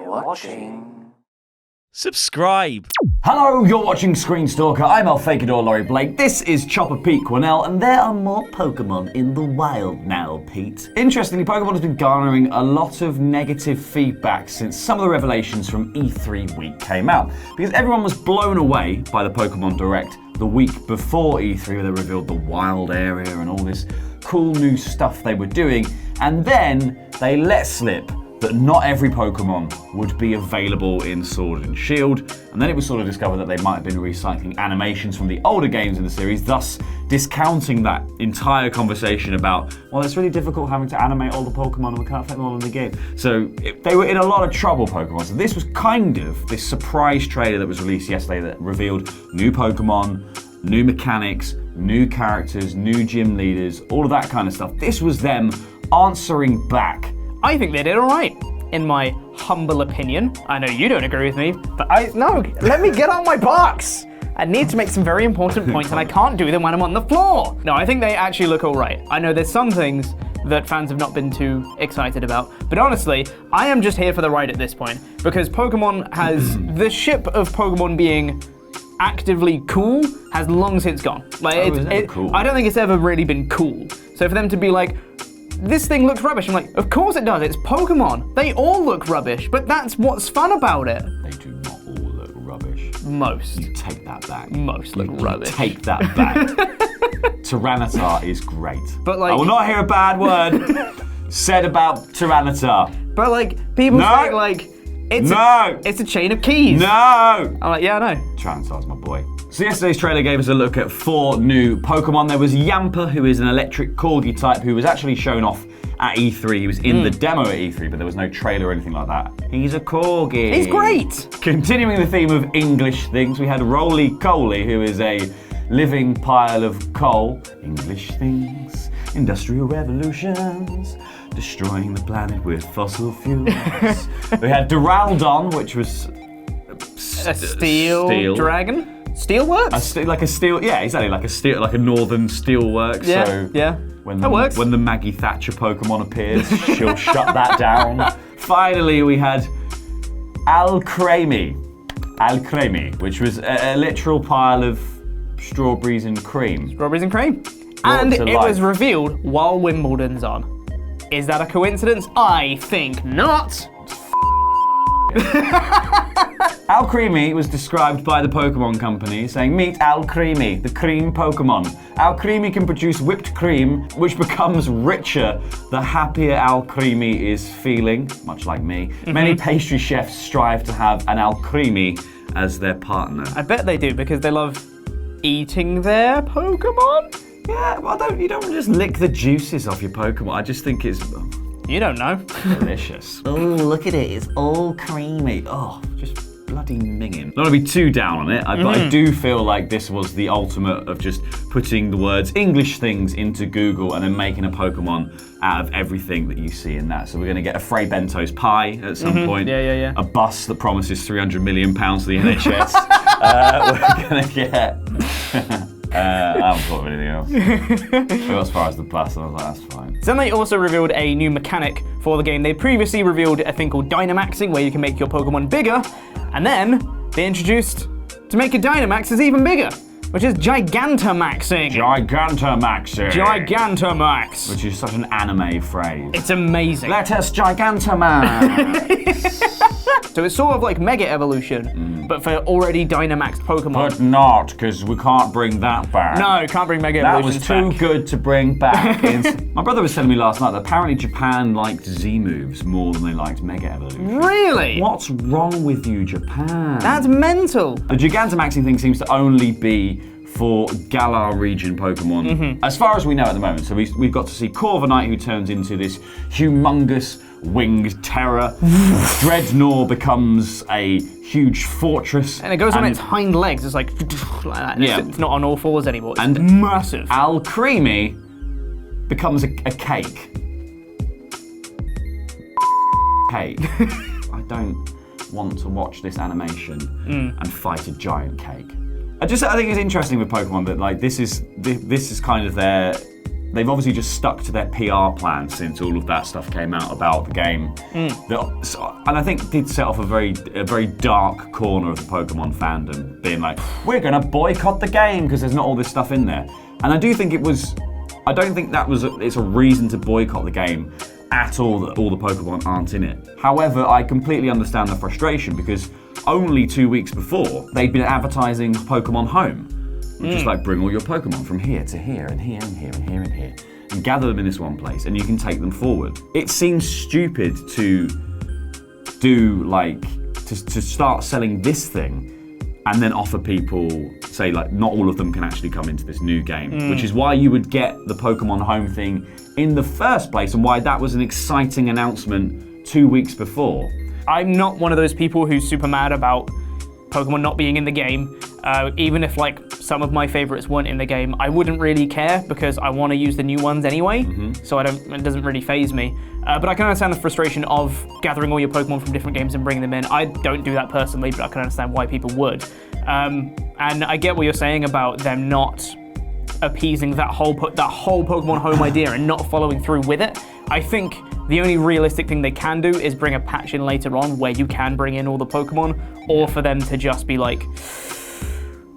You're watching. Subscribe. Hello, you're watching ScreenStalker. I'm Alfakador Laurie Blake. This is Chopper Pete Cornell, and there are more Pokemon in the wild now, Pete. Interestingly, Pokemon has been garnering a lot of negative feedback since some of the revelations from E3 week came out, because everyone was blown away by the Pokemon Direct the week before E3, where they revealed the wild area and all this cool new stuff they were doing, and then they let slip that not every Pokemon would be available in Sword and Shield, and then it was sort of discovered that they might have been recycling animations from the older games in the series, thus discounting that entire conversation about, well, it's really difficult having to animate all the Pokemon and we can't fit them all in the game. So they were in a lot of trouble, Pokemon. So this was kind of this surprise trailer that was released yesterday that revealed new Pokemon, new mechanics, new characters, new gym leaders, all of that kind of stuff. This was them answering back. I think they did all right, in my humble opinion. I know you don't agree with me, but let me get on my box. I need to make some very important points, and I can't do them when I'm on the floor. No, I think they actually look all right. I know there's some things that fans have not been too excited about, but honestly, I am just here for the ride at this point, because Pokemon has, the ship of Pokemon being actively cool has long since gone. Like, cool. I don't think it's ever really been cool. So for them to be like, this thing looks rubbish. I'm like, of course it does, it's Pokemon. They all look rubbish, but that's what's fun about it. They do not all look rubbish. Most. You take that back. Most look rubbish. Take that back. Tyranitar is great. But like, I will not hear a bad word said about Tyranitar. But like, people say like, it's a chain of keys. No! I'm like, yeah, I know. Tyranitar's my boy. So yesterday's trailer gave us a look at 4 new Pokemon. There was Yamper, who is an electric corgi type, who was actually shown off at E3. He was in the demo at E3, but there was no trailer or anything like that. He's a corgi. He's great. Continuing the theme of English things, we had Roly-Coly, who is a living pile of coal. English things, industrial revolutions, destroying the planet with fossil fuels. We had Duraldon, which was a steel dragon. Steelworks? Like a steel, yeah, exactly, like a northern steelworks. Yeah, so yeah. When That the Maggie Thatcher Pokemon appears, she'll shut that down. Finally, we had Alcremie, which was a literal pile of strawberries and cream. Strawberries and cream. And it was revealed while Wimbledon's on. Is that a coincidence? I think not. Alcremie was described by the Pokemon Company saying, meet Alcremie, the cream Pokemon. Alcremie can produce whipped cream, which becomes richer the happier Alcremie is feeling, much like me. Many pastry chefs strive to have an Alcremie as their partner. I bet they do, because they love eating their Pokemon? Yeah, well, you don't just lick the juices off your Pokemon. I just think it's You don't know. delicious. Oh, look at it. It's all creamy. Oh, just bloody minging. Not to be too down on it, but I do feel like this was the ultimate of just putting the words English things into Google and then making a Pokemon out of everything that you see in that. So we're going to get a Frey Bento's pie at some point. Yeah. A bus that promises £300 million to the NHS. We're going to get... I haven't thought of anything else. I got as far as the plus, and I was like, that's fine. Then they also revealed a new mechanic for the game. They previously revealed a thing called Dynamaxing, where you can make your Pokemon bigger, and then they introduced to make a Dynamax even bigger, which is Gigantimaxing. Gigantamax. Which is such an anime phrase. It's amazing. Let us Gigantamax. So it's sort of like Mega Evolution, but for already Dynamaxed Pokemon. But not, because we can't bring that back. No, can't bring Mega That Evolution was too back. good to bring back. My brother was telling me last night that apparently Japan liked Z-moves more than they liked Mega Evolution. Really? What's wrong with you, Japan? That's mental. The Gigantamaxing thing seems to only be for Galar region Pokemon, as far as we know at the moment. So we've got to see Corviknight, who turns into this humongous winged terror. Dreadnought becomes a huge fortress. And it goes on its hind legs. It's like that. Yeah. It's not on all fours anymore. It's And massive. Alcremie becomes a cake. Cake. I don't want to watch this animation and fight a giant cake. I think it's interesting with Pokemon that like this is kind of their they've obviously just stuck to their PR plan since all of that stuff came out about the game. And I think did set off a very dark corner of the Pokemon fandom, being like, we're going to boycott the game because there's not all this stuff in there. And I don't think it's a reason to boycott the game at all that all the Pokemon aren't in it. However, I completely understand the frustration because only 2 weeks before, they'd been advertising Pokemon Home, which is like, bring all your Pokemon from here to here and here and here and here and here, and gather them in this one place, and you can take them forward. It seems stupid to do to start selling this thing and then offer people, say like, not all of them can actually come into this new game, which is why you would get the Pokemon Home thing in the first place and why that was an exciting announcement 2 weeks before. I'm not one of those people who's super mad about Pokemon not being in the game. Even if like some of my favorites weren't in the game, I wouldn't really care because I want to use the new ones anyway. So it doesn't really faze me. But I can understand the frustration of gathering all your Pokemon from different games and bringing them in. I don't do that personally, but I can understand why people would. And I get what you're saying about them not appeasing that whole Pokemon Home idea and not following through with it. I think the only realistic thing they can do is bring a patch in later on where you can bring in all the Pokemon, or for them to just be like,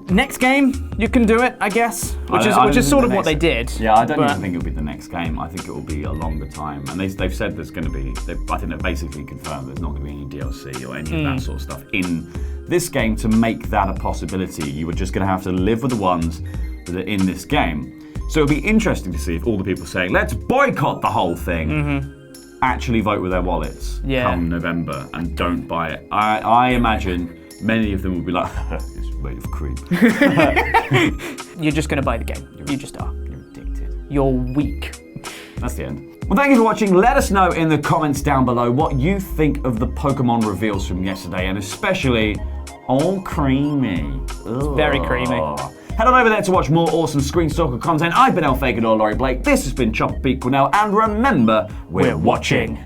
next game, you can do it, I guess, which is sort of what they did. Yeah, I don't even think it'll be the next game. I think it will be a longer time. And they've said there's going to be, I think they've basically confirmed there's not going to be any DLC or any of that sort of stuff in this game to make that a possibility. You were just going to have to live with the ones that are in this game. So it'll be interesting to see if all the people saying, let's boycott the whole thing, actually vote with their wallets come November and don't buy it. I imagine many of them will be like, it's made of cream. You're just going to buy the game. You just are. You're addicted. You're weak. That's the end. Well, thank you for watching. Let us know in the comments down below what you think of the Pokemon reveals from yesterday, and especially Alcremie. Very creamy. Head on over there to watch more awesome ScreenStalker content. I've been Elfakador Laurie Blake. This has been Chopper Pete Quinnell, and remember, we're watching.